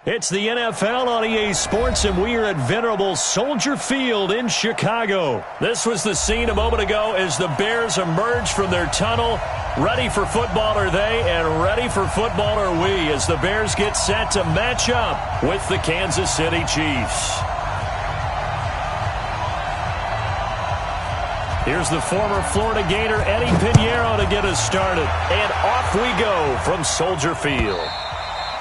It's the NFL on EA Sports, and we are at venerable Soldier Field in Chicago. This was the scene a moment ago as the Bears emerged from their tunnel. Ready for football are they, and ready for football are we, as the Bears get set to match up with the Kansas City Chiefs. Here's the former Florida Gator Eddie Pinheiro to get us started. And off we go from Soldier Field.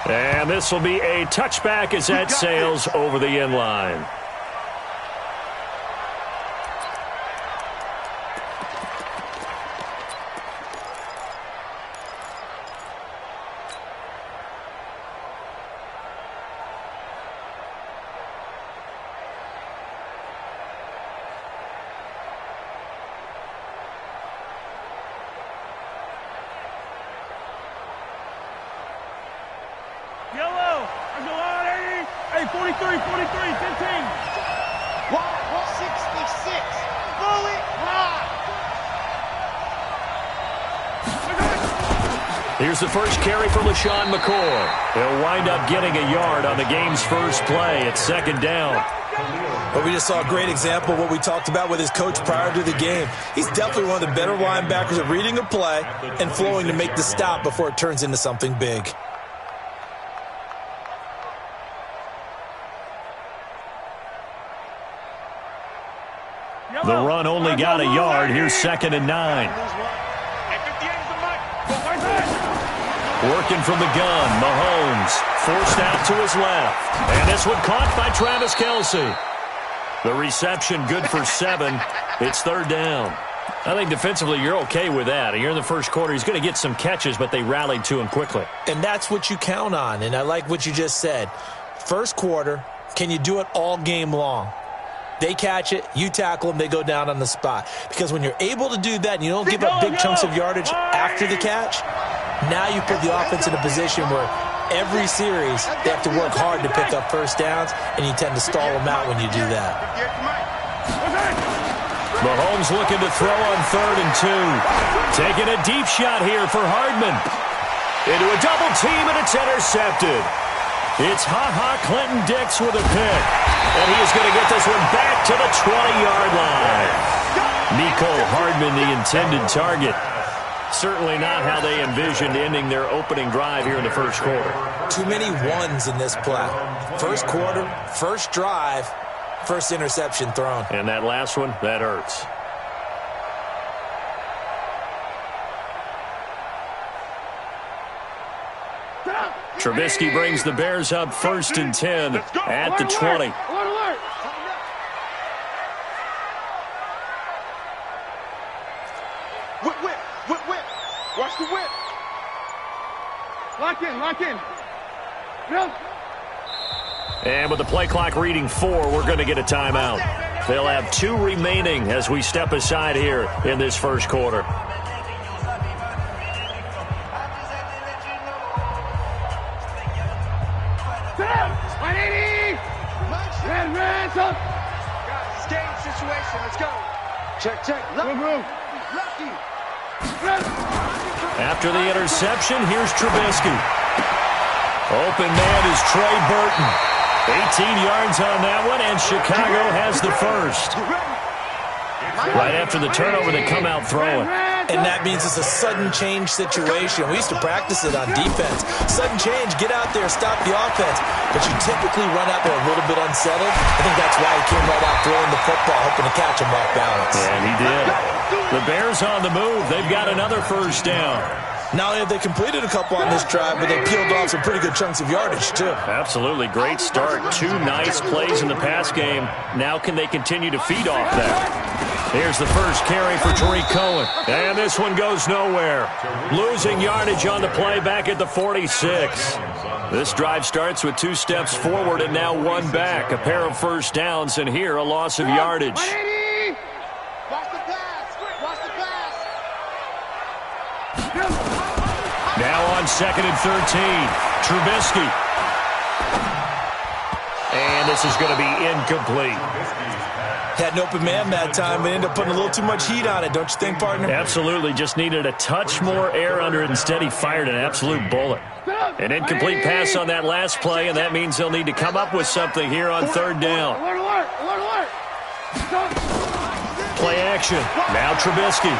And this will be a touchback as that sails over the end line. Yellow. Let's go on, 80. Hey, 43, 43, 15. 166. Bullet high. Here's the first carry for LaShawn McCoy. He'll wind up getting a yard on the game's first play. It's second down. But we just saw a great example of what we talked about with his coach prior to the game. He's definitely one of the better linebackers at reading a play and flowing to make the stop before it turns into something big. The run only got a yard. Here's second and 9. Working from the gun, Mahomes forced out to his left. And this one caught by Travis Kelce. The reception good for 7. It's third down. I think defensively you're okay with that. Here in the first quarter, he's going to get some catches, but they rallied to him quickly. And that's what you count on, and I like what you just said. First quarter, can you do it all game long? They catch it, you tackle them, they go down on the spot. Because when you're able to do that and you don't give up big chunks of yardage after the catch, now you put the offense in a position where every series they have to work hard to pick up first downs, and you tend to stall them out when you do that. Mahomes looking to throw on 3rd and 2. Taking a deep shot here for Hardman. Into a double team, and it's intercepted. It's Ha-Ha Clinton-Dix with a pick. And he is going to get this one back to the 20-yard line. Mecole Hardman, the intended target. Certainly not how they envisioned ending their opening drive here in the first quarter. Too many ones in this play. First quarter, first drive, first interception thrown. And that last one, that hurts. Trubisky brings the Bears up 1st and 10 at the 20. Whip. Watch the whip. Lock in. And with the play clock reading 4, we're going to get a timeout. They'll have 2 remaining as we step aside here in this first quarter. Game situation. Let's go. Check. Lefty. After the interception, here's Trubisky. Open man is Trey Burton. 18 yards on that one, and Chicago has the first. Right after the turnover, they come out throwing. And that means it's a sudden change situation. We used to practice it on defense. Sudden change, get out there, stop the offense. But you typically run out there a little bit unsettled. I think that's why he came right out throwing the football, hoping to catch him off balance. And he did. The Bears on the move. They've got another first down. Not only have they completed a couple on this drive, but they peeled off some pretty good chunks of yardage, too. Absolutely. Great start. 2 nice plays in the pass game. Now can they continue to feed off that? Here's the first carry for Tariq Cohen. And this one goes nowhere. Losing yardage on the play back at the 46. This drive starts with 2 steps forward and now 1 back. A pair of first downs, and here a loss of yardage. Now on 2nd and 13. Trubisky. And this is going to be incomplete. Had an open man that time, but ended up putting a little too much heat on it, don't you think, partner? Absolutely. Just needed a touch more air under it. Instead, he fired an absolute bullet. An incomplete pass on that last play, and that means they'll need to come up with something here on third down. Play action. Now Trubisky.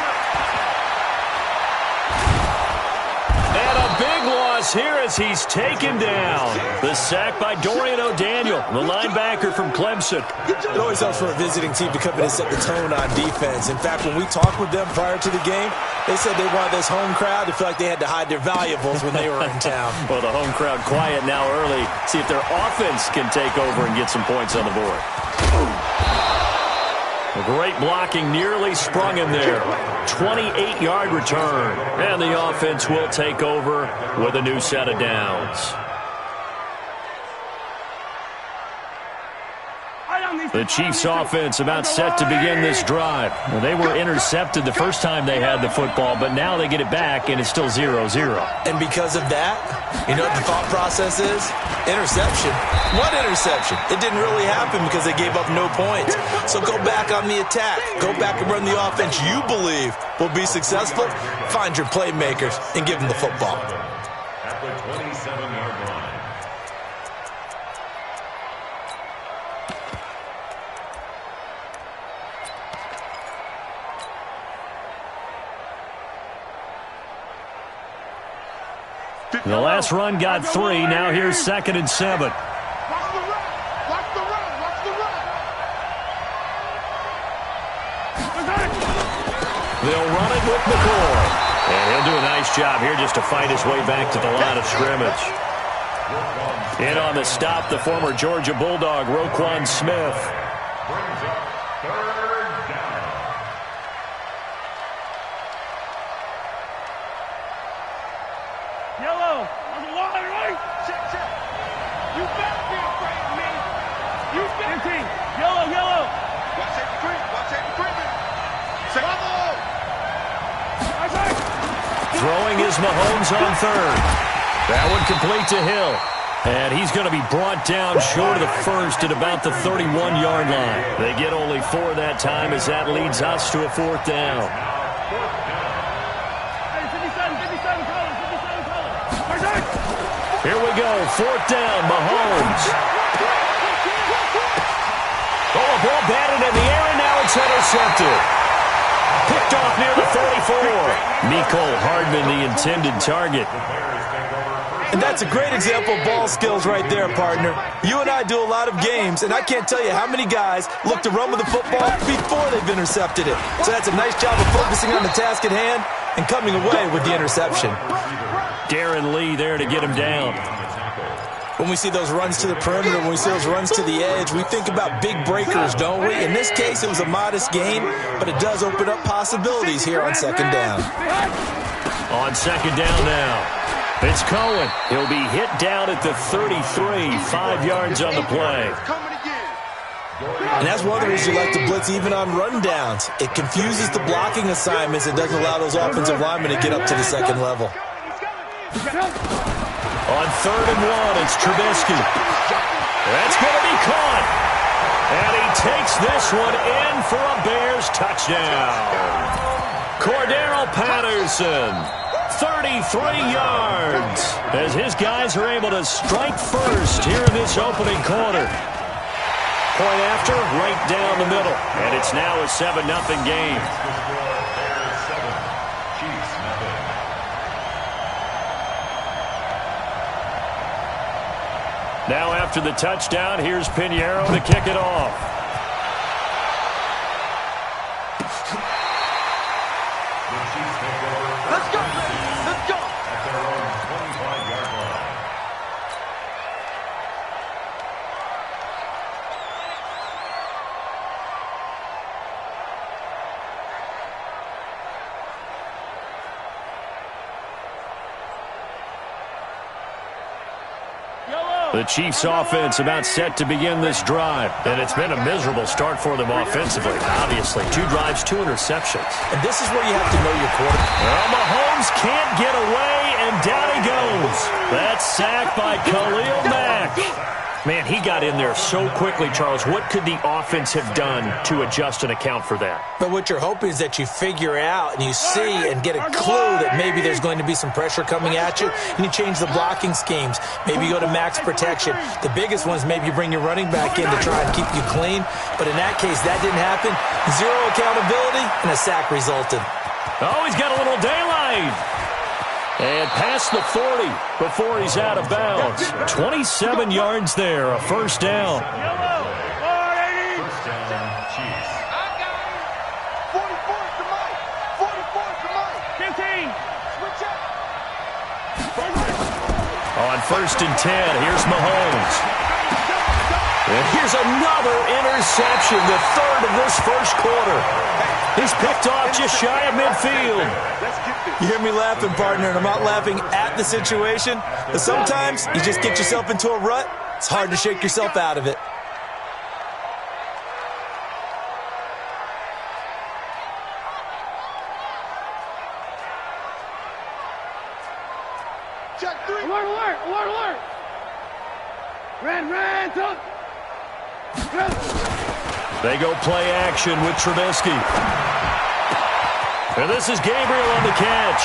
And a big loss here as he's taken down. The sack by Dorian O'Daniel, the linebacker from Clemson. It always helps for a visiting team to come in and set the tone on defense. In fact, when we talked with them prior to the game, they said they wanted this home crowd to feel like they had to hide their valuables when they were in town. Well, the home crowd quiet now early. See if their offense can take over and get some points on the board. Great blocking, nearly sprung him there. 28-yard return. And the offense will take over with a new set of downs. The Chiefs offense about set to begin this drive. Well, they were intercepted the first time they had the football, but now they get it back, and it's still 0-0. And because of that, you know what the thought process is? Interception. What interception? It didn't really happen because they gave up no points. So go back on the attack. Go back and run the offense you believe will be successful. Find your playmakers and give them the football. At the 27-yard line. The last run got 3. Now here's 2nd and 7. Watch the run. Watch the run. Watch the run. They'll run it with McCoy. And he'll do a nice job here just to fight his way back to the line of scrimmage. In on the stop, the former Georgia Bulldog, Roquan Smith. Brings up third down. Yellow. On the line, right? Check, check. You better be afraid of me. You better. 15. Yellow, yellow. Watch it, free. Watch it, free. Throwing is Mahomes on third. That one complete to Hill. And he's going to be brought down short of the first at about the 31-yard line. They get only 4 that time as that leads us to a 4th down. Hey, 57 colors. Here we go, 4th down, Mahomes. Oh, a ball batted in the air, and now it's intercepted. Picked off near the 34. Mecole Hardman, the intended target. And that's a great example of ball skills right there, partner. You and I do a lot of games, and I can't tell you how many guys look to run with the football before they've intercepted it. So that's a nice job of focusing on the task at hand and coming away with the interception. Darren Lee there to get him down. When we see those runs to the perimeter, when we see those runs to the edge, we think about big breakers, don't we? In this case, it was a modest gain, but it does open up possibilities here on 2nd down. On 2nd down now, it's Cohen. He'll be hit down at the 33, 5 yards on the play. And that's one of the reasons you like to blitz even on rundowns. It confuses the blocking assignments. It doesn't allow those offensive linemen to get up to the 2nd level. On 3rd and 1, it's Trubisky. That's going to be caught. And he takes this one in for a Bears touchdown. Cordero Patterson, 33 yards, as his guys are able to strike first here in this opening quarter. Point after, right down the middle. And it's now a 7-0 game. Now after the touchdown, here's Pinheiro to kick it off. Let's go. Let's go. At their own 25-yard line. The Chiefs offense about set to begin this drive. And it's been a miserable start for them offensively. Obviously, 2 drives, 2 interceptions. And this is where you have to know your quarterback. Well, Mahomes can't get away, and down he goes. That's sacked by Khalil Mack. Man, he got in there so quickly, Charles. What could the offense have done to adjust and account for that? But what you're hoping is that you figure out and you see and get a clue that maybe there's going to be some pressure coming at you, and you change the blocking schemes. Maybe you go to max protection. The biggest one is maybe you bring your running back in to try and keep you clean. But in that case, that didn't happen. Zero accountability, and a sack resulted. Oh, he's got a little daylight. And past the 40 before he's out of bounds. 27 yards there, a first down. First down, Chiefs. I got it. 44 to Mike. 44 to Mike. 15. Switch up. On first and 10, here's Mahomes. And here's another interception, the third of this first quarter. He's picked off just shy of midfield. You hear me laughing, partner, and I'm not laughing at the situation. But sometimes you just get yourself into a rut. It's hard to shake yourself out of it. Check 3. Alert, alert, alert, alert. Ran, tuck. They go play action with Trubisky. And this is Gabriel on the catch.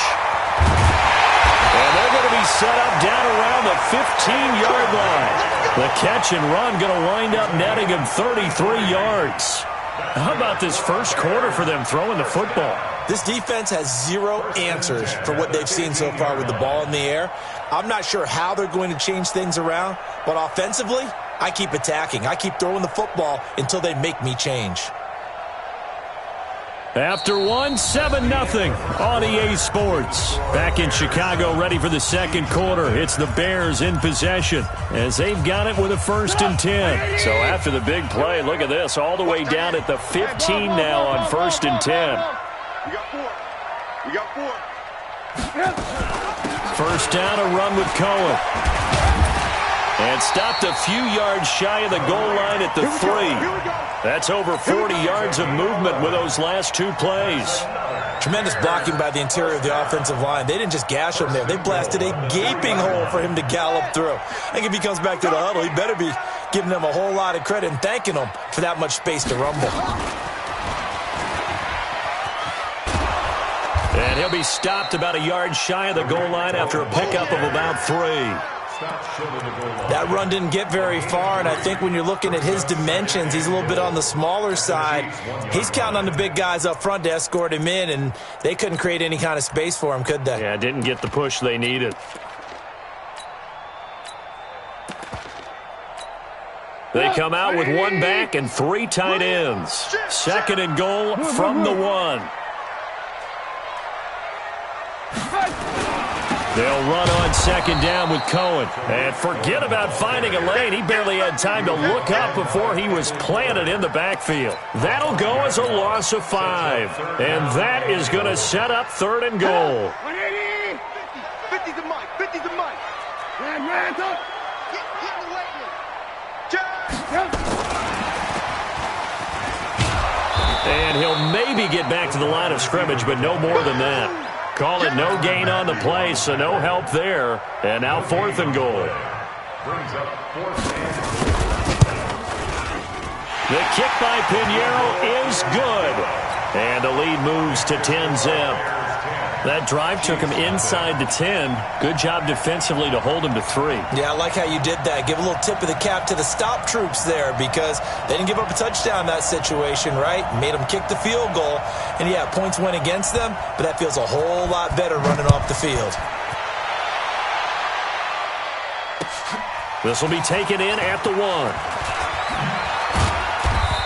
And they're going to be set up down around the 15-yard line. The catch and run going to wind up netting him 33 yards. How about this first quarter for them throwing the football? This defense has zero answers for what they've seen so far with the ball in the air. I'm not sure how they're going to change things around, but offensively, I keep attacking. I keep throwing the football until they make me change. After one, 7-0 on EA Sports. Back in Chicago, ready for the second quarter. It's the Bears in possession as they've got it with a first and 10. So after the big play, look at this, all the way down at the 15 now on first and 10. We got 4. We got 4. First down, a run with Cohen. And stopped a few yards shy of the goal line at the 3. That's over 40 yards of movement with those last two plays. Tremendous blocking by the interior of the offensive line. They didn't just gash him there. They blasted a gaping hole for him to gallop through. I think if he comes back to the huddle, he better be giving them a whole lot of credit and thanking them for that much space to rumble. And he'll be stopped about a yard shy of the goal line after a pickup of about 3. That run didn't get very far, and I think when you're looking at his dimensions, he's a little bit on the smaller side. He's counting on the big guys up front to escort him in, and they couldn't create any kind of space for him, could they? Yeah, didn't get the push they needed. They come out with one back and 3 tight ends. Second and goal from the 1. They'll run on second down with Cohen. And forget about finding a lane. He barely had time to look up before he was planted in the backfield. That'll go as a loss of 5. And that is going to set up third and goal. 180. 50 to Mike. 50 to Mike. Ran, tuck. Hit the weight room. Check. And he'll maybe get back to the line of scrimmage, but no more than that. Call it no gain on the play, so no help there. And now fourth and goal. Brings up fourth and. The kick by Pinheiro is good. And the lead moves to 10-zip. That drive took him inside the 10. Good job defensively to hold him to 3. Yeah, I like how you did that. Give a little tip of the cap to the stop troops there because they didn't give up a touchdown in that situation, right? Made them kick the field goal. And, yeah, points went against them, but that feels a whole lot better running off the field. This will be taken in at the 1.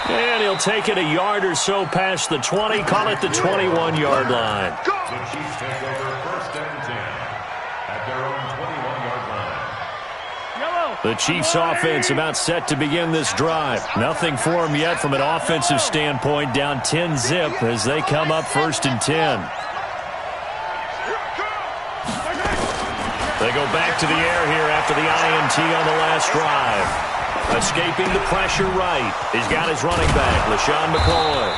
And he'll take it a yard or so past the 20, call it the 21-yard line. The Chiefs take over first and 10 at their own 21-yard line. The Chiefs offense about set to begin this drive. Nothing for them yet from an offensive standpoint, down 10-zip as they come up first and 10. They go back to the air here after the INT on the last drive. Escaping the pressure right. He's got his running back, LaShawn McCoy.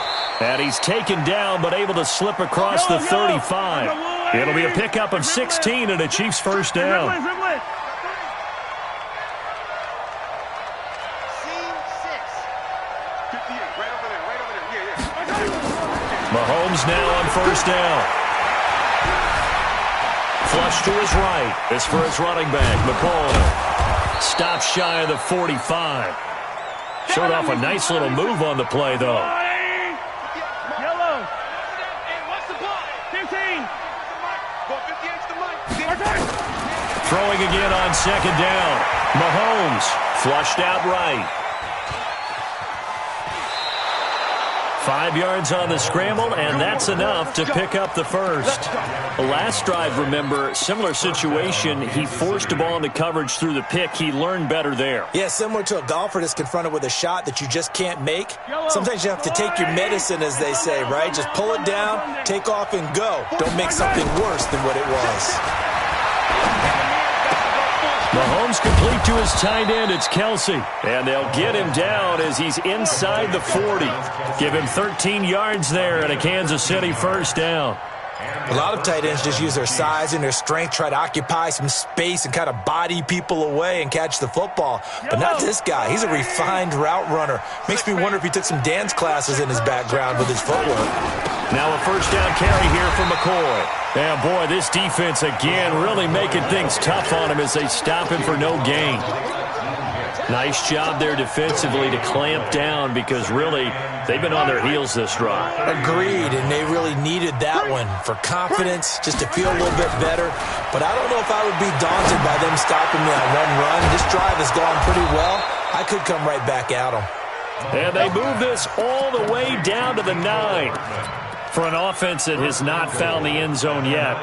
And he's taken down but able to slip across the 35. It'll be a pickup of 16 and a Chiefs first down. Mahomes now on first down. Flush to his right. This for his running back, McCoy. Stops shy of the 45. Showed off a nice little move on the play, though. Yellow. Hey, what's the play? 15. Well, 58's the mic. Throwing again on second down. Mahomes flushed out right. 5 yards on the scramble, and that's enough to pick up the first. The last drive, remember, similar situation. He forced the ball into coverage through the pick. He learned better there. Yeah, similar to a golfer that's confronted with a shot that you just can't make. Sometimes you have to take your medicine, as they say, right? Just pull it down, take off, and go. Don't make something worse than what it was. Mahomes complete to his tight end. It's Kelsey. And they'll get him down as he's inside the 40. Give him 13 yards there and a Kansas City first down. A lot of tight ends just use their size and their strength, try to occupy some space and kind of body people away and catch the football. But not this guy. He's a refined route runner. Makes me wonder if he took some dance classes in his background with his footwork. Now a first down carry here for McCoy. And boy, this defense again really making things tough on him as they stop him for no gain. Nice job there defensively to clamp down because really they've been on their heels this drive. Agreed, and they really needed that one for confidence, just to feel a little bit better. But I don't know if I would be daunted by them stopping me on one run. This drive has gone pretty well. I could come right back at them. And they move this all the way down to the 9. For an offense that has not found the end zone yet,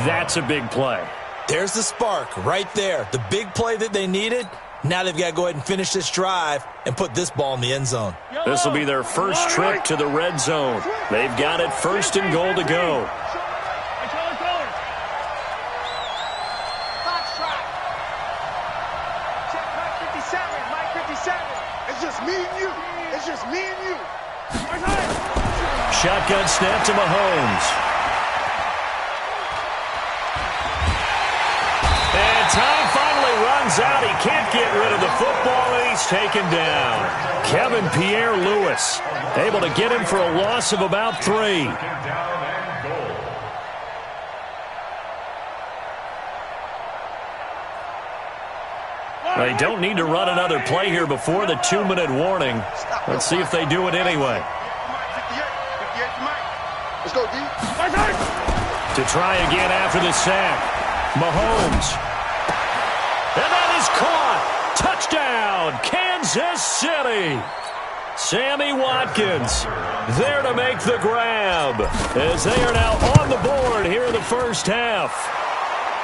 that's a big play. There's the spark right there. The big play that they needed. Now they've got to go ahead and finish this drive and put this ball in the end zone. This will be their first trip to the red zone. They've got it first and goal to go. Box track. Check Mike 57. Mike 57. It's just me and you. It's just me and you. Shotgun snap to Mahomes. And time finally runs out. He can't get rid of the football, and he's taken down. Kevin Pierre-Louis able to get him for a loss of about 3. They don't need to run another play here before the 2-minute warning. Let's see if they do it anyway. 58 to Mike. Let's go, D. To try again after the sack. Mahomes. And that is caught. Touchdown, Kansas City. Sammy Watkins there to make the grab as they are now on the board here in the first half.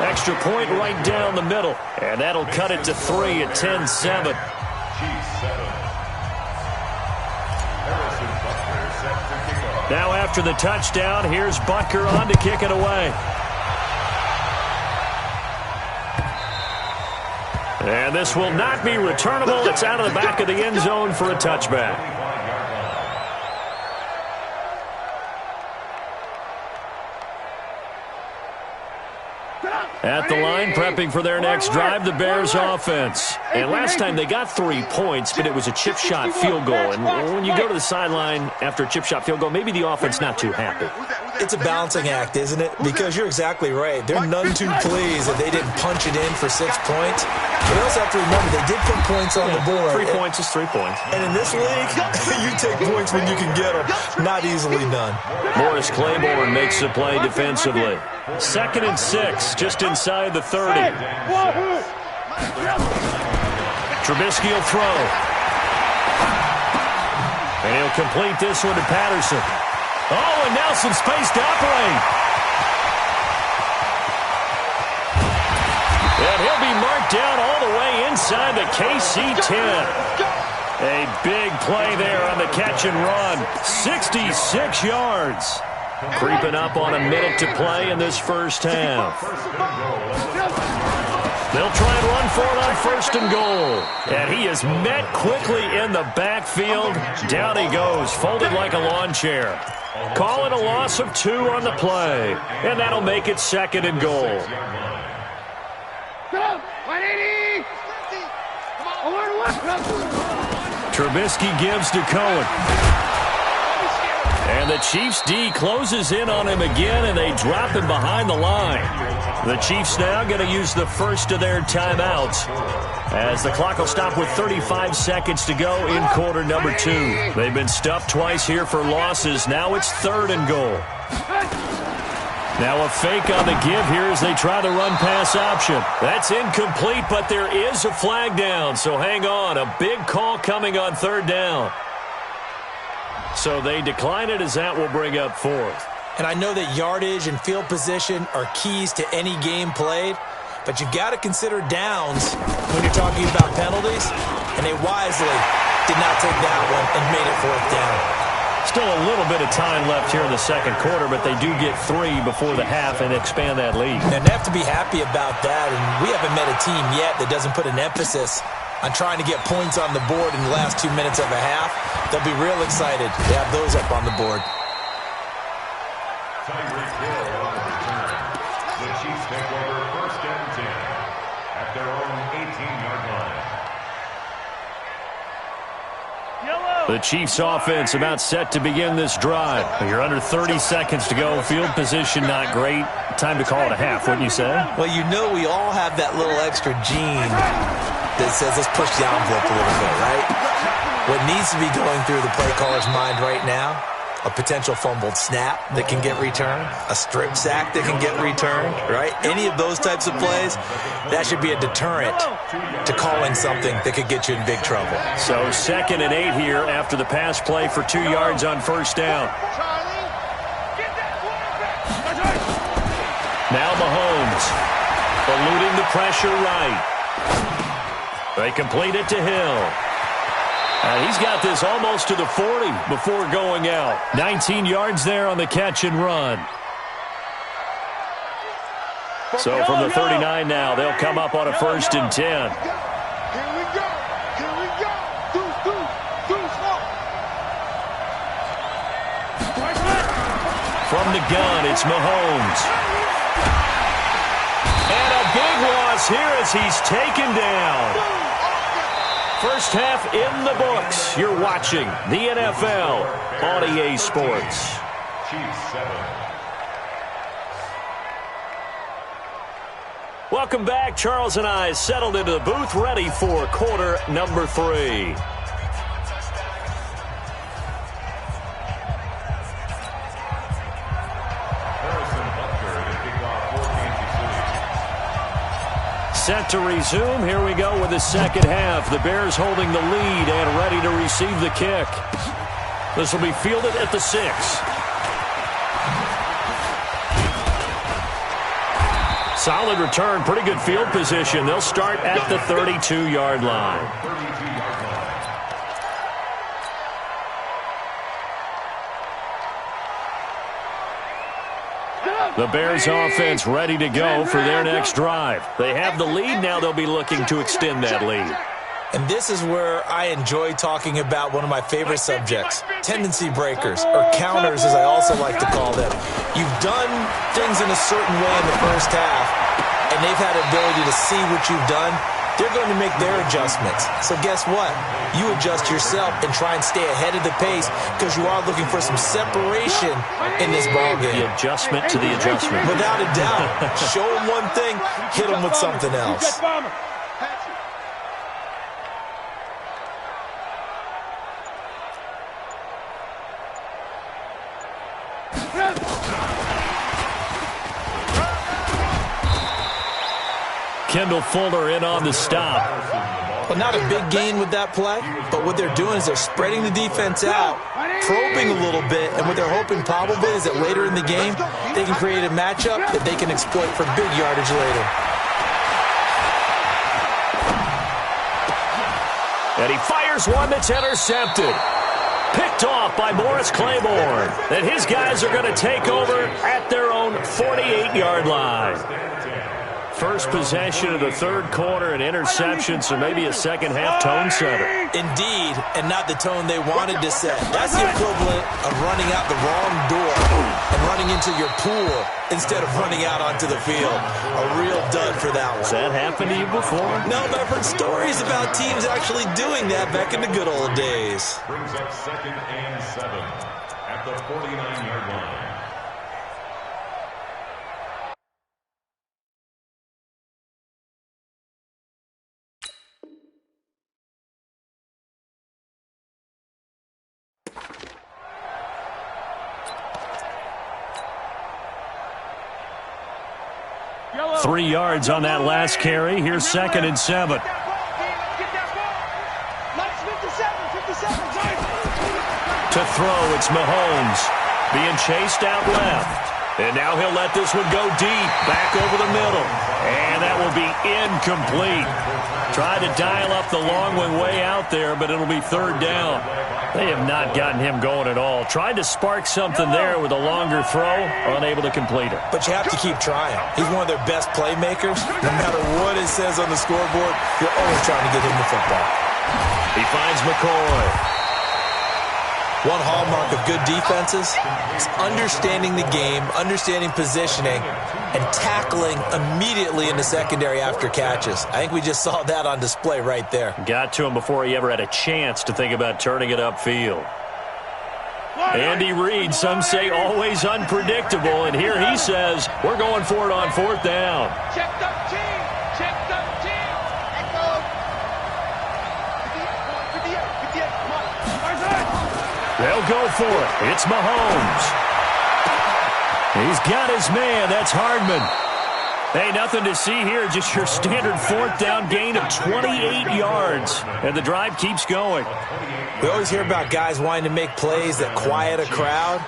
Extra point right down the middle, and that'll cut it to 3 at 10-7. Now after the touchdown, here's Butker on to kick it away. And this will not be returnable. It's out of the back of the end zone for a touchback. At the line, prepping for their next drive, the Bears offense. And last time they got 3 points, but it was a chip shot field goal. And when you go to the sideline after a chip shot field goal, maybe the offense not too happy. It's a balancing act, isn't it? Because you're exactly right. They're none too pleased that they didn't punch it in for 6 points. But you also have to remember, they did put points on the board. 3 points is 3 points. And in this league, you take points when you can get them. Not easily done. Morris Claiborne makes the play defensively. 2nd and 6, just inside the 30. Trubisky will throw. And he'll complete this one to Patterson. Oh, and now some space to operate. And he'll be marked down all the way inside the KC-10. A big play there on the catch and run. 66 yards. Creeping up on a minute to play in this first half. They'll try and run for it on 1st and goal. And he is met quickly in the backfield. Down he goes, folded like a lawn chair. Call it a loss of 2 on the play. And that'll make it 2nd and goal. 180. Trubisky gives to Cohen. And the Chiefs D closes in on him again, and they drop him behind the line. The Chiefs now going to use the first of their timeouts, as the clock will stop with 35 seconds to go in quarter number 2. They've been stuffed twice here for losses. Now it's 3rd and goal. Now a fake on the give here as they try the run-pass option. That's incomplete, but there is a flag down, so hang on. A big call coming on 3rd down. So they decline it, as that will bring up 4th. And I know that yardage and field position are keys to any game played, but you've got to consider downs when you're talking about penalties, and they wisely did not take that one and made it 4th down. Still a little bit of time left here in the second quarter, but they do get 3 before the half and expand that lead. And they have to be happy about that, and we haven't met a team yet that doesn't put an emphasis on trying to get points on the board in the last 2 minutes of a half. They'll be real excited to have those up on the board. Tyreek Hill on the return. The Chiefs take over 1st and 10 at their own 18-yard line. The Chiefs offense about set to begin this drive. You're under 30 seconds to go. Field position not great. Time to call it a half, wouldn't you say? Well, you know we all have that little extra gene that says let's push the envelope a little bit, right? What needs to be going through the play caller's mind right now, a potential fumbled snap that can get returned, a strip sack that can get returned, right? Any of those types of plays, that should be a deterrent to calling something that could get you in big trouble. So 2nd and 8 here after the pass play for 2 yards on 1st down. Now Mahomes eluding the pressure right. They complete it to Hill. He's got this almost to the 40 before going out. 19 yards there on the catch and run. So from the 39 now, they'll come up on a 1st and 10. Here we go. Here we go. Deuce, From the gun, it's Mahomes. And a big loss here as he's taken down. First half in the books. You're watching the NFL on EA Sports. Chiefs 7. Welcome back. Charles and I settled into the booth, ready for quarter number 3. Set to resume. Here we go with the second half. The Bears holding the lead and ready to receive the kick. This will be fielded at the 6. Solid return, pretty good field position. They'll start at the 32-yard line. The Bears offense ready to go for their next drive. They have the lead now. They'll be looking to extend that lead. And this is where I enjoy talking about one of my favorite subjects, tendency breakers, or counters as I also like to call them. You've done things in a certain way in the first half, and they've had the ability to see what you've done. They're going to make their adjustments. So guess what? You adjust yourself and try and stay ahead of the pace because you are looking for some separation in this ballgame. The adjustment to the adjustment. Without a doubt. Show them one thing, hit them with something else. Kendall Fuller in on the stop. Well, not a big gain with that play, but what they're doing is they're spreading the defense out, probing a little bit, and what they're hoping probably is that later in the game, they can create a matchup that they can exploit for big yardage later. And he fires one that's intercepted. Picked off by Morris Claiborne. And his guys are going to take over at their own 48-yard line. First possession of the third quarter, an interception, so maybe a second-half tone setter. Indeed, and not the tone they wanted to set. That's the equivalent of running out the wrong door and running into your pool instead of running out onto the field. A real dud for that one. Has that happened to you before? No, but I've heard stories about teams actually doing that back in the good old days. Brings up 2nd and 7 at the 49-yard line. Yellow. 3 yards on that last carry. Here's 2nd and 7. Get that ball. Nice 57. To throw, it's Mahomes being chased out left. And now he'll let this one go deep, back over the middle. And that will be incomplete. Tried to dial up the long one way out there, but it'll be 3rd down. They have not gotten him going at all. Tried to spark something there with a longer throw, unable to complete it. But you have to keep trying. He's one of their best playmakers. No matter what it says on the scoreboard, you're always trying to get him the football. He finds McCoy. One hallmark of good defenses is understanding the game, understanding positioning, and tackling immediately in the secondary after catches. I think we just saw that on display right there. Got to him before he ever had a chance to think about turning it upfield. Andy Reid, some say always unpredictable, and here he says, we're going for it on 4th down. Check the team. Check the team. Echo. 58. Come on. They'll go for it. It's Mahomes. He's got his man. That's Hardman. Hey, nothing to see here. Just your standard 4th down gain of 28 yards. And the drive keeps going. We always hear about guys wanting to make plays that quiet a crowd.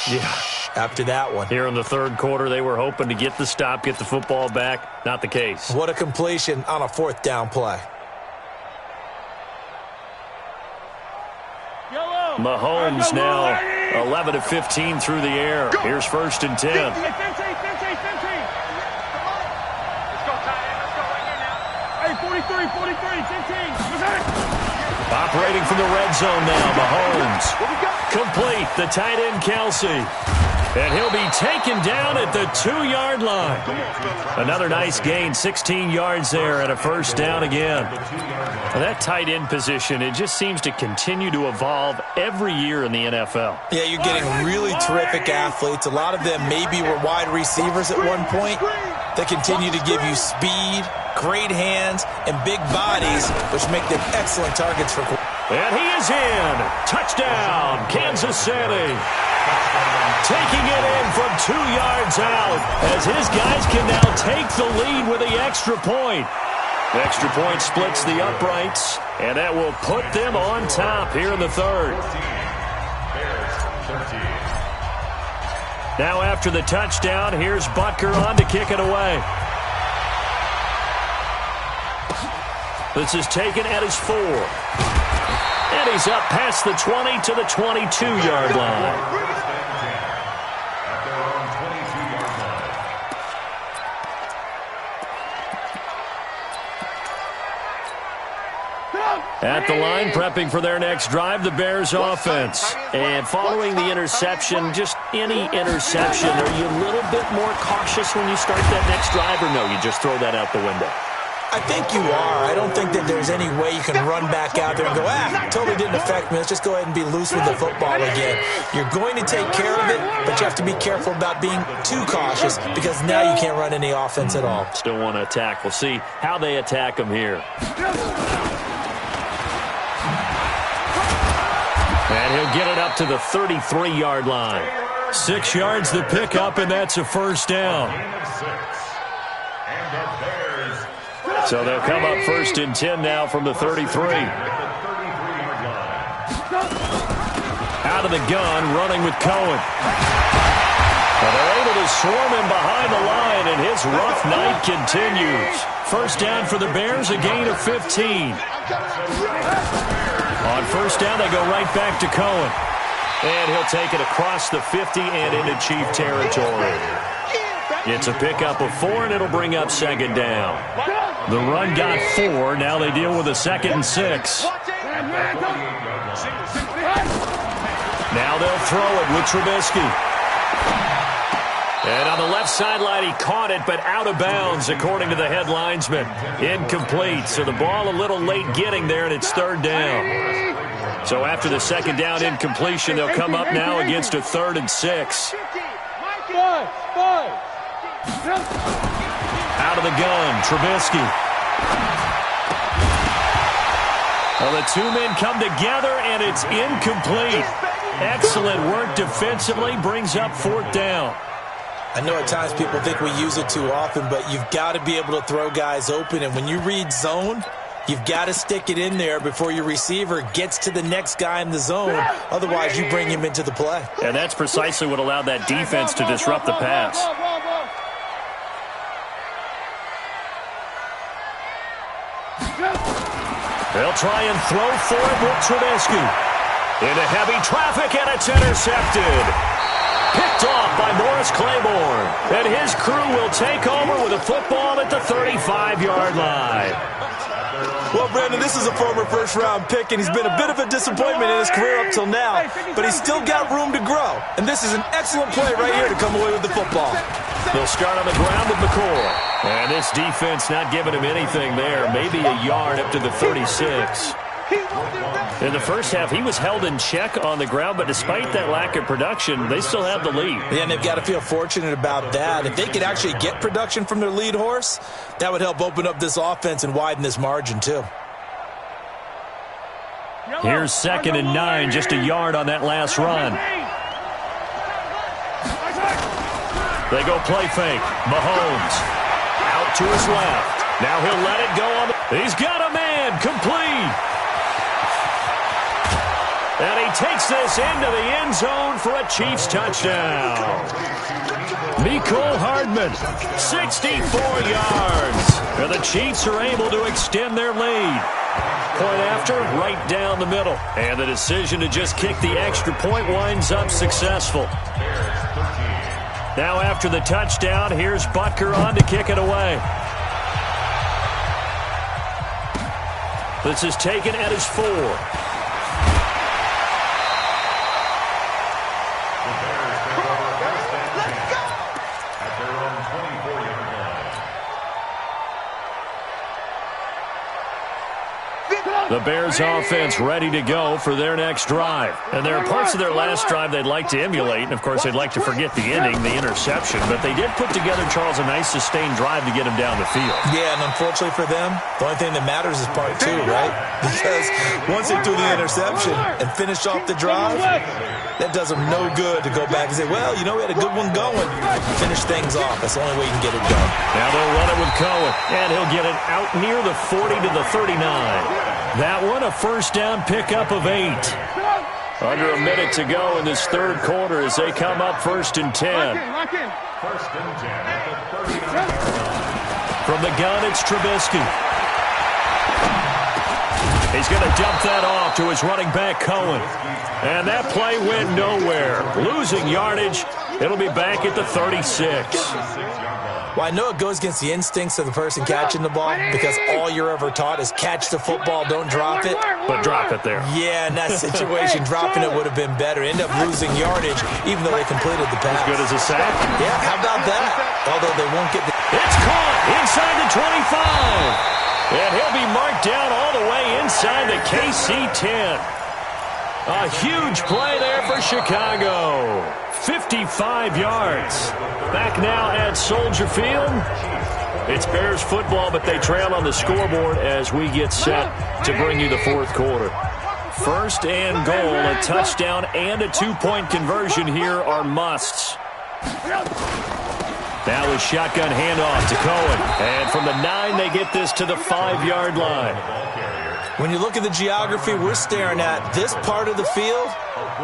Yeah. After that one. Here in the 3rd quarter, they were hoping to get the stop, get the football back. Not the case. What a completion on a 4th down play. Mahomes now 11 of 15 through the air. Here's 1st and 10. Let's go, tight end. Let's go right here now. Hey, 43, 15. Operating from the red zone now, Mahomes. Complete, the tight end Kelsey. And he'll be taken down at the 2-yard line. Another nice gain, 16 yards there and a 1st down again. Well, that tight end position, it just seems to continue to evolve every year in the NFL. Yeah, you're getting really terrific athletes. A lot of them maybe were wide receivers at one point. They continue to give you speed, great hands, and big bodies, which make them excellent targets for. And he is in. Touchdown, Kansas City. Taking it in from 2 yards out as his guys can now take the lead with the extra point. The extra point splits the uprights, and that will put them on top here in the 3rd. Now after the touchdown, here's Butker on to kick it away. This is taken at his 4. And he's up past the 20 to the 22-yard line. At the line, prepping for their next drive, the Bears offense. And following the interception, just any interception, are you a little bit more cautious when you start that next drive, or no, you just throw that out the window? I think you are. I don't think that there's any way you can run back out there and go, totally didn't affect me. Let's just go ahead and be loose with the football again. You're going to take care of it, but you have to be careful about being too cautious because now you can't run any offense at all. Still want to attack. We'll see how they attack them here. And he'll get it up to the 33-yard line. 6 yards the pickup, and that's a 1st down. So they'll come up 1st and 10 now from the 33. Out of the gun, running with Cohen. Well, they're able to swarm him behind the line, and his rough night continues. 1st down for the Bears, a gain of 15. On 1st down, they go right back to Cohen. And he'll take it across the 50 and into Chief territory. It's a pickup of 4, and it'll bring up 2nd down. The run got 4. Now they deal with a 2nd and 6. Now they'll throw it with Trubisky. And on the left sideline, he caught it, but out of bounds, according to the head linesman. Incomplete, so the ball a little late getting there, and it's 3rd down. So after the second down incompletion, they'll come up now against a 3rd and 6. Out of the gun, Trubisky. Well, the two men come together, and it's incomplete. Excellent work defensively, brings up 4th down. I know at times people think we use it too often, but you've got to be able to throw guys open. And when you read zone, you've got to stick it in there before your receiver gets to the next guy in the zone. Otherwise, you bring him into the play. And that's precisely what allowed that defense to disrupt the pass. They'll try and throw for it with Trubisky. Into heavy traffic, and it's intercepted. Picked off by Morris Claiborne. And his crew will take over with a football at the 35-yard line. Well, Brandon, this is a former first-round pick, and he's been a bit of a disappointment in his career up till now, but he's still got room to grow. And this is an excellent play right here to come away with the football. They'll start on the ground with McCoy. And this defense not giving him anything there. Maybe a yard up to the 36. In the first half, he was held in check on the ground, but despite that lack of production, they still have the lead. Yeah, and they've got to feel fortunate about that. If they could actually get production from their lead horse, that would help open up this offense and widen this margin, too. Here's 2nd and 9, just a yard on that last run. They go play fake. Mahomes out to his left. Now he'll let it go on. He's got a man, complete. And he takes this into the end zone for a Chiefs touchdown. Mecole Hardman, 64 yards. And the Chiefs are able to extend their lead. Point after, right down the middle. And the decision to just kick the extra point winds up successful. Now after the touchdown, here's Butker on to kick it away. This is taken at his 4. The Bears offense ready to go for their next drive. And there are parts of their last drive they'd like to emulate. And, of course, they'd like to forget the ending, the interception. But they did put together, Charles, a nice sustained drive to get him down the field. Yeah, and unfortunately for them, the only thing that matters is part 2, right? Because once they threw the interception and finished off the drive, that does them no good to go back and say, well, you know, we had a good one going. Finish things off. That's the only way you can get it done. Now they'll run it with Cohen. And he'll get it out near the 40 to the 39. That one, a first down pickup of 8. Under a minute to go in this third quarter as they come up 1st and 10. First and 10 at the 39. From the gun, it's Trubisky. He's going to dump that off to his running back, Cohen. And that play went nowhere. Losing yardage. It'll be back at the 36. Well, I know it goes against the instincts of the person catching the ball because all you're ever taught is catch the football, don't drop it. But drop it there. Yeah, in that situation, dropping it would have been better. End up losing yardage even though they completed the pass. As good as a sack. Yeah, how about that? Although they won't get the... It's caught inside the 25. And he'll be marked down all the way inside the KC 10. A huge play there for Chicago. 55 yards. Back now at Soldier Field. It's Bears football, but they trail on the scoreboard as we get set to bring you the fourth quarter. 1st and goal, a touchdown and a 2-point conversion here are musts. Now a shotgun handoff to Cohen. And from the 9, they get this to the 5-yard line. When you look at the geography we're staring at, this part of the field,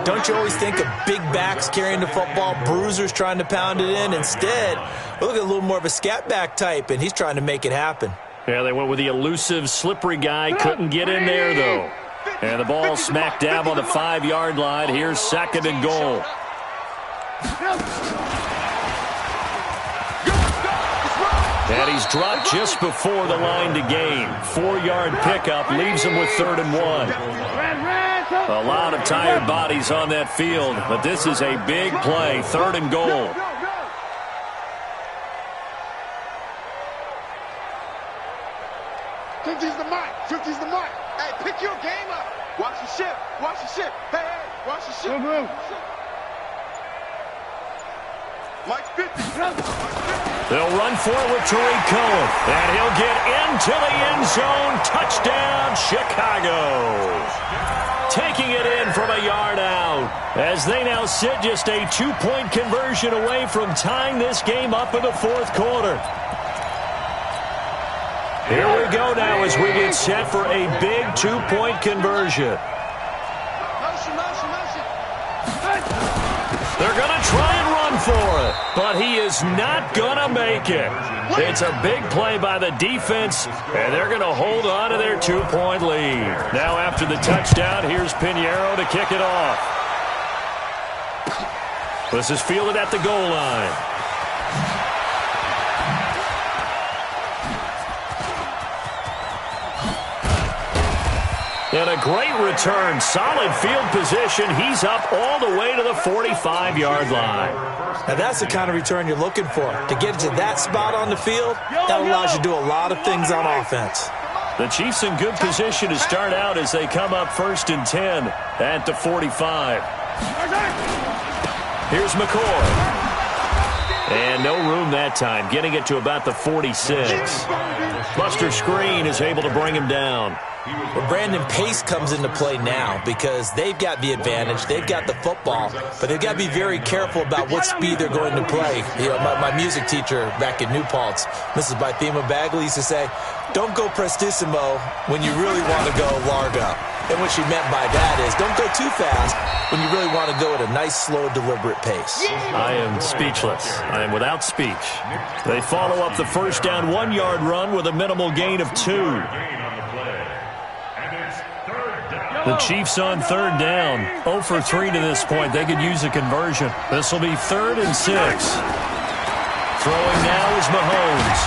don't you always think of big backs carrying the football, bruisers trying to pound it in? Instead, we look at a little more of a scat back type, and he's trying to make it happen. Yeah, they went with the elusive, slippery guy. Couldn't get in there, though. And the ball smack dab on the 5-yard line. Here's 2nd and goal. And he's dropped just before the line to gain. 4-yard pickup leaves him with 3rd and 1. A lot of tired bodies on that field, but this is a big play. 3rd and goal. Fifty's the mark. 50's the mark. Hey, pick your game up. Watch the ship. Watch the ship. Hey, watch the ship. Mike 50. They'll run for it with Tariq Cohen. And he'll get into the end zone. Touchdown, Chicago. Taking it in from a yard out. As they now sit just a 2-point conversion away from tying this game up in the fourth quarter. Here we go now as we get set for a big 2-point conversion. They're going to try and run for it, but he is not going to make it. It's a big play by the defense, and they're going to hold on to their 2-point lead. Now after the touchdown, here's Pinheiro to kick it off. This is fielded at the goal line. And a great return. Solid field position. He's up all the way to the 45-yard line. Now that's the kind of return you're looking for. To get to that spot on the field, that allows you to do a lot of things on offense. The Chiefs in good position to start out as they come up 1st and 10 at the 45. Here's McCoy. And no room that time, getting it to about the 46. Buster Screen is able to bring him down. Well, Brandon, pace comes into play now because they've got the advantage. They've got the football, but they've got to be very careful about what speed they're going to play. You know, my music teacher back at New Paltz, Mrs. Bythema Bagley, used to say, don't go prestissimo when you really want to go largo. And what she meant by that is don't go too fast when you really want to go at a nice, slow, deliberate pace. I am speechless. I am without speech. They follow up the first down 1-yard run with a minimal gain of 2. The Chiefs on 3rd down. 0 for 3 to this point. They could use a conversion. This will be 3rd and 6. Throwing now is Mahomes.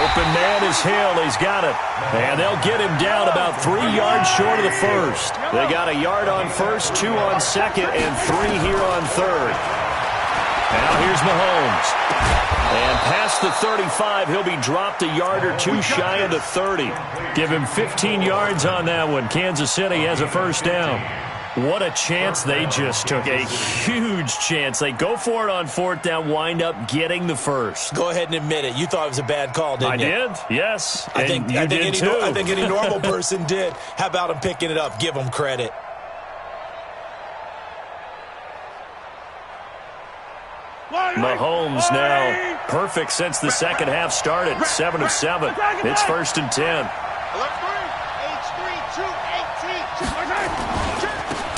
Open man is Hill. He's got it. And they'll get him down about 3 yards short of the first. They got a yard on first, 2 on second, and 3 here on third. Now here's Mahomes. And past the 35, he'll be dropped a yard or 2 shy of the 30. Give him 15 yards on that one. Kansas City has a first down. What a chance they just took. A huge chance. They go for it on 4th down, wind up getting the first. Go ahead and admit it. You thought it was a bad call, didn't you? I did, yes. I think any normal person did. How about him picking it up? Give him credit. Mahomes now perfect since the second half started. 7 of 7. It's 1st and 10.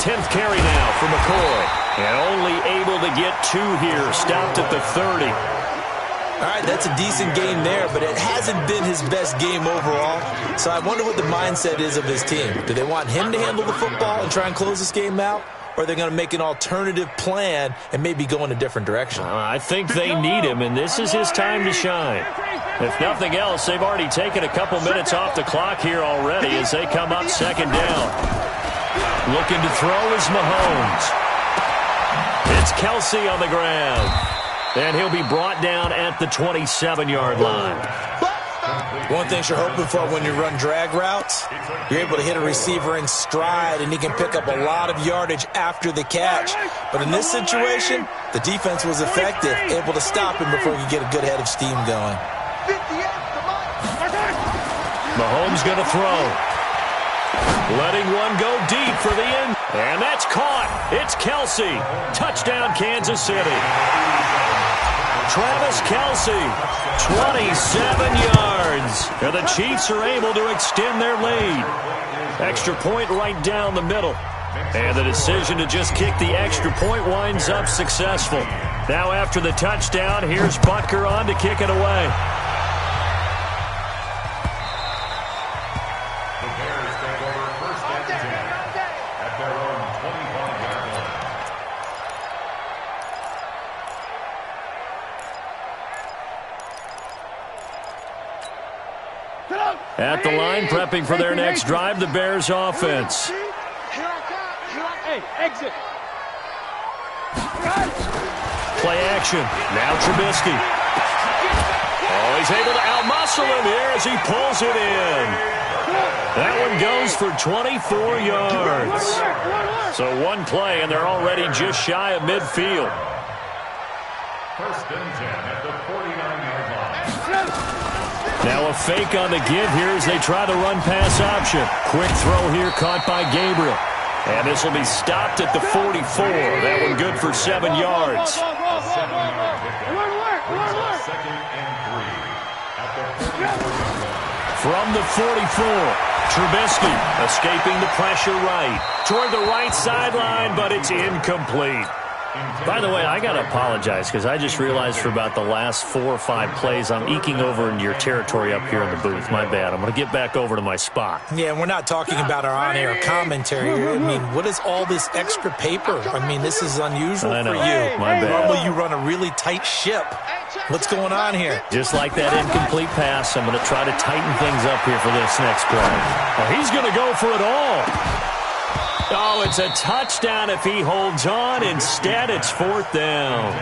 10th carry now for McCoy. And only able to get 2 here. Stopped at the 30. All right, that's a decent game there, but it hasn't been his best game overall. So I wonder what the mindset is of his team. Do they want him to handle the football and try and close this game out? Or are they going to make an alternative plan and maybe go in a different direction? I think they need him, and this is his time to shine. If nothing else, they've already taken a couple minutes off the clock here already as they come up 2nd down. Looking to throw is Mahomes. It's Kelsey on the ground. And he'll be brought down at the 27-yard line. One thing you're hoping for when you run drag routes, you're able to hit a receiver in stride, and he can pick up a lot of yardage after the catch. But in this situation, the defense was effective, able to stop him before he could get a good head of steam going. Mahomes going to throw. Letting one go deep for the end. And that's caught. It's Kelsey. Touchdown, Kansas City. Travis Kelsey, 27 yards. And the Chiefs are able to extend their lead. Extra point right down the middle. And the decision to just kick the extra point winds up successful. Now after the touchdown, here's Butker on to kick it away. At the line, prepping for their next drive, the Bears offense. Hey, exit. Play action. Now Trubisky. Oh, he's able to out-muscle him here as he pulls it in. That one goes for 24 yards. So one play, and they're already just shy of midfield. First and 10 at the 49-yard line. Now a fake on the give here as they try the run-pass option. Quick throw here caught by Gabriel. And this will be stopped at the 44. That one good for 7 yards. A 7-yard pickup brings up second and 3 at the 44-yard line. From the 44, Trubisky escaping the pressure right. Toward the right sideline, but it's incomplete. By the way, I got to apologize because I just realized for about the last 4 or 5 plays, I'm eking over into your territory up here in the booth. My bad. I'm going to get back over to my spot. Yeah, and we're not talking about our on-air commentary here. I mean, what is all this extra paper? I mean, this is unusual for you. My bad. Normally you run a really tight ship. What's going on here? Just like that incomplete pass, I'm going to try to tighten things up here for this next play. Oh, he's going to go for it all. Oh, it's a touchdown if he holds on. Instead, it's 4th down.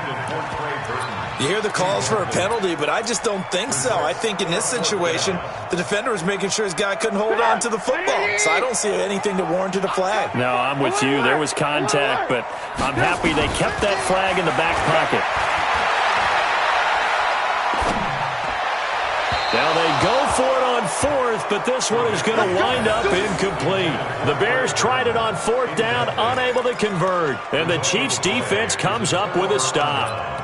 You hear the calls for a penalty, but I just don't think so. I think in this situation, the defender was making sure his guy couldn't hold on to the football. So I don't see anything that warranted a flag. No, I'm with you. There was contact, but I'm happy they kept that flag in the back pocket. Now they go for it on 4th, but this one is going to wind up incomplete. The Bears tried it on 4th down, unable to convert. And the Chiefs defense comes up with a stop.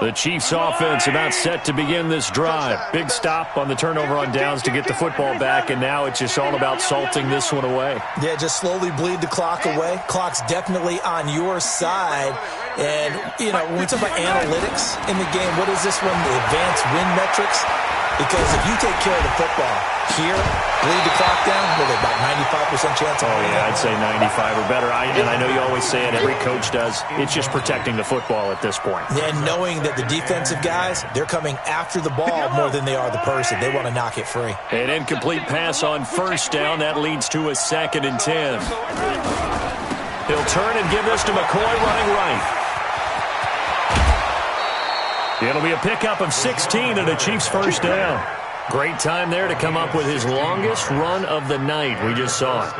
The Chiefs offense about set to begin this drive. Big stop on the turnover on downs to get the football back, and now it's just all about salting this one away. Yeah, just slowly bleed the clock away. Clock's definitely on your side. And, you know, when we talk about analytics in the game, what is this one? The advanced win metrics? Because if you take care of the football here, bleed the clock down, with about 95% chance of winning. Yeah, I'd say 95 or better. And I know you always say it, every coach does. It's just protecting the football at this point. And knowing that the defensive guys, they're coming after the ball more than they are the person. They want to knock it free. An incomplete pass on 1st down. That leads to a 2nd and 10. He'll turn and give this to McCoy running right. It'll be a pickup of 16 and a Chiefs 1st down. Great time there to come up with his longest run of the night. We just saw it.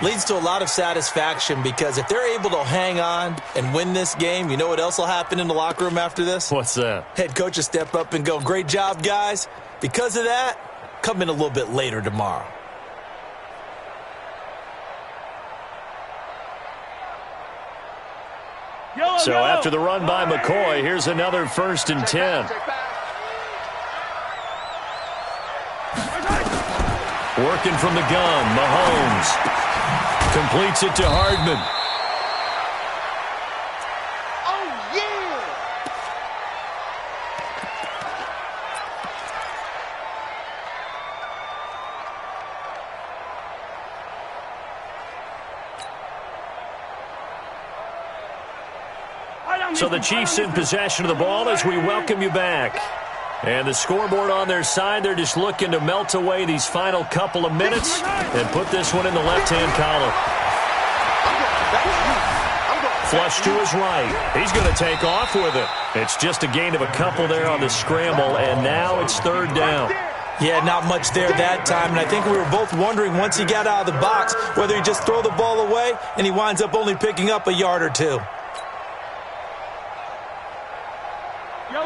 Leads to a lot of satisfaction because if they're able to hang on and win this game, you know what else will happen in the locker room after this? What's that? Head coach will step up and go, "Great job, guys." Because of that, come in a little bit later tomorrow. So after the run by McCoy, here's another 1st and 10. Working from the gun, Mahomes completes it to Hardman. Oh, yeah! So the Chiefs in possession of the ball as we welcome you back. And the scoreboard on their side, they're just looking to melt away these final couple of minutes and put this one in the left-hand column. Flush to his right. He's going to take off with it. It's just a gain of a couple there on the scramble, and now it's 3rd down. Yeah, not much there that time, and I think we were both wondering once he got out of the box whether he just throw the ball away and he winds up only picking up a yard or two.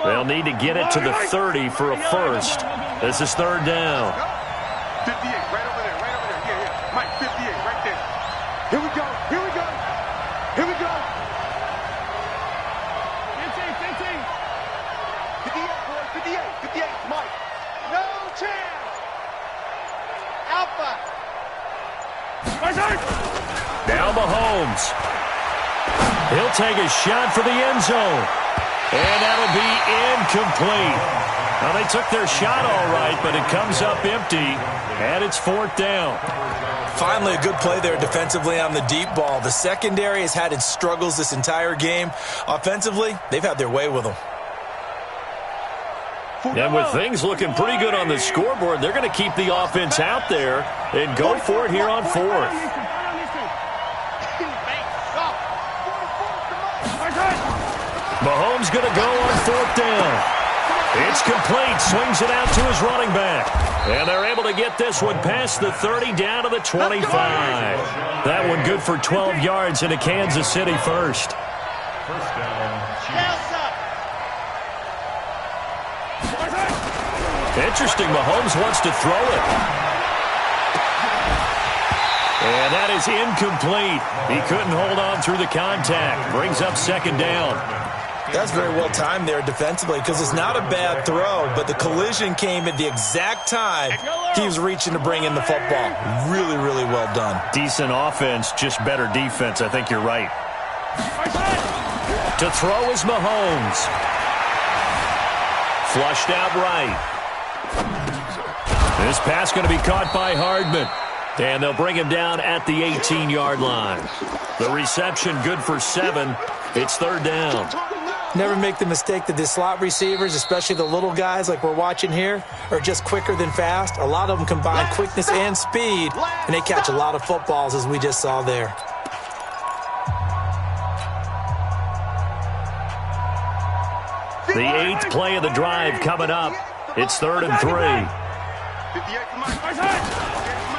They'll need to get it to the 30 for a first. This is 3rd down. 58, right over there, right over there. Yeah. Mike, 58, right there. Here we go, here we go. Here we go. 15. 58, boy, 58, Mike. No chance. Alpha. Now Mahomes. He'll take a shot for the end zone. And that'll be incomplete. Now, they took their shot all right, but it comes up empty, and it's 4th down. Finally, a good play there defensively on the deep ball. The secondary has had its struggles this entire game. Offensively, they've had their way with them. And with things looking pretty good on the scoreboard, they're going to keep the offense out there and go for it here on 4th. Mahomes going to go on 4th down. It's complete. Swings it out to his running back. And they're able to get this one past the 30 down to the 25. That one good for 12 yards into Kansas City first. First down, Chiefs. Interesting. Mahomes wants to throw it. And that is incomplete. He couldn't hold on through the contact. Brings up 2nd down. That's very well timed there defensively because it's not a bad throw, but the collision came at the exact time he was reaching to bring in the football. Really, really well done. Decent offense, just better defense. I think you're right. To throw is Mahomes. Flushed out right. This pass going to be caught by Hardman. And they'll bring him down at the 18-yard line. The reception good for 7. It's 3rd down. Never make the mistake that the slot receivers, especially the little guys like we're watching here, are just quicker than fast. A lot of them combine quickness and speed, and they catch a lot of footballs, as we just saw there. The 8th play of the drive coming up. It's 3rd and 3.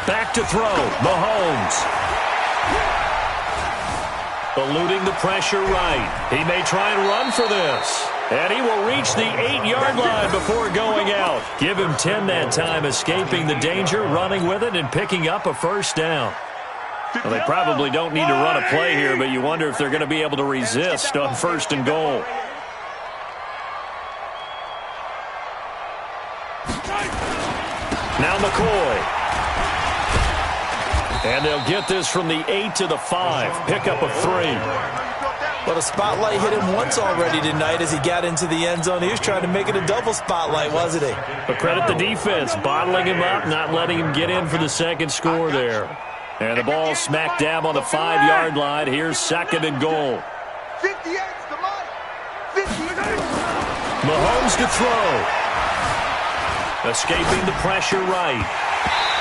Back to throw. Mahomes. Eluding the pressure right. He may try and run for this. And he will reach the 8-yard line before going out. Give him 10 that time, escaping the danger, running with it, and picking up a 1st down. Well, they probably don't need to run a play here, but you wonder if they're going to be able to resist on 1st and goal. Now McCoy. And they'll get this from the 8 to the 5. Pickup of 3. Well, the spotlight hit him once already tonight as he got into the end zone. He was trying to make it a double spotlight, wasn't he? But credit the defense, bottling him up, not letting him get in for the 2nd score there. And the ball smack dab on the 5-yard line. Here's 2nd and goal. 58's the mark. 58. Mahomes to throw. Escaping the pressure right.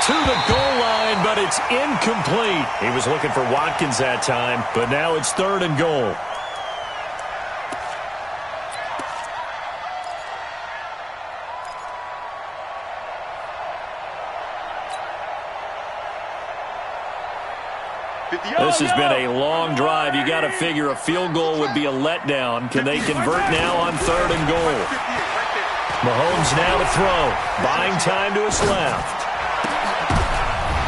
To the goal line, but it's incomplete. He was looking for Watkins that time, but now it's 3rd and goal. This has been a long drive. You got to figure a field goal would be a letdown. Can they convert now on 3rd and goal? Mahomes now to throw. Buying time to his left.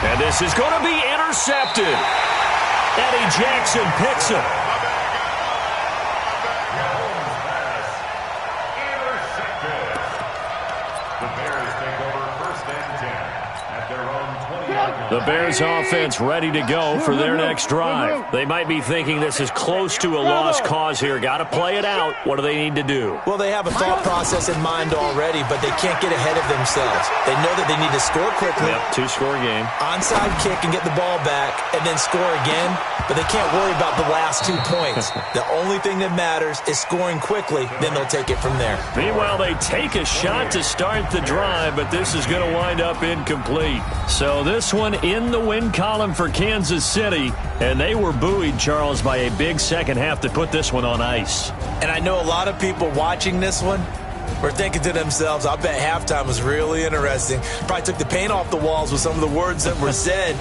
And this is going to be intercepted. Eddie Jackson picks him. Intercepted. The Bears take over 1st and 10 at their own 20-yard line. The Bears offense ready to go for their next drive. They might be thinking this is close to a lost cause here. Got to play it out. What do they need to do? Well, they have a thought process in mind already, but they can't get ahead of themselves. They know that they need to score quickly. Yep, 2-score game. Onside kick and get the ball back and then score again, but they can't worry about the last 2 points. The only thing that matters is scoring quickly, then they'll take it from there. Meanwhile, they take a shot to start the drive, but this is going to wind up incomplete. So this one in the win column for Kansas City, and they were buoyed, Charles, by a big second half to put this one on ice. And I know a lot of people watching this one were thinking to themselves, I bet halftime was really interesting. Probably took the paint off the walls with some of the words that were said.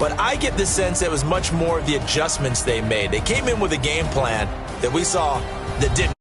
But I get the sense it was much more of the adjustments they made. They came in with a game plan that we saw that didn't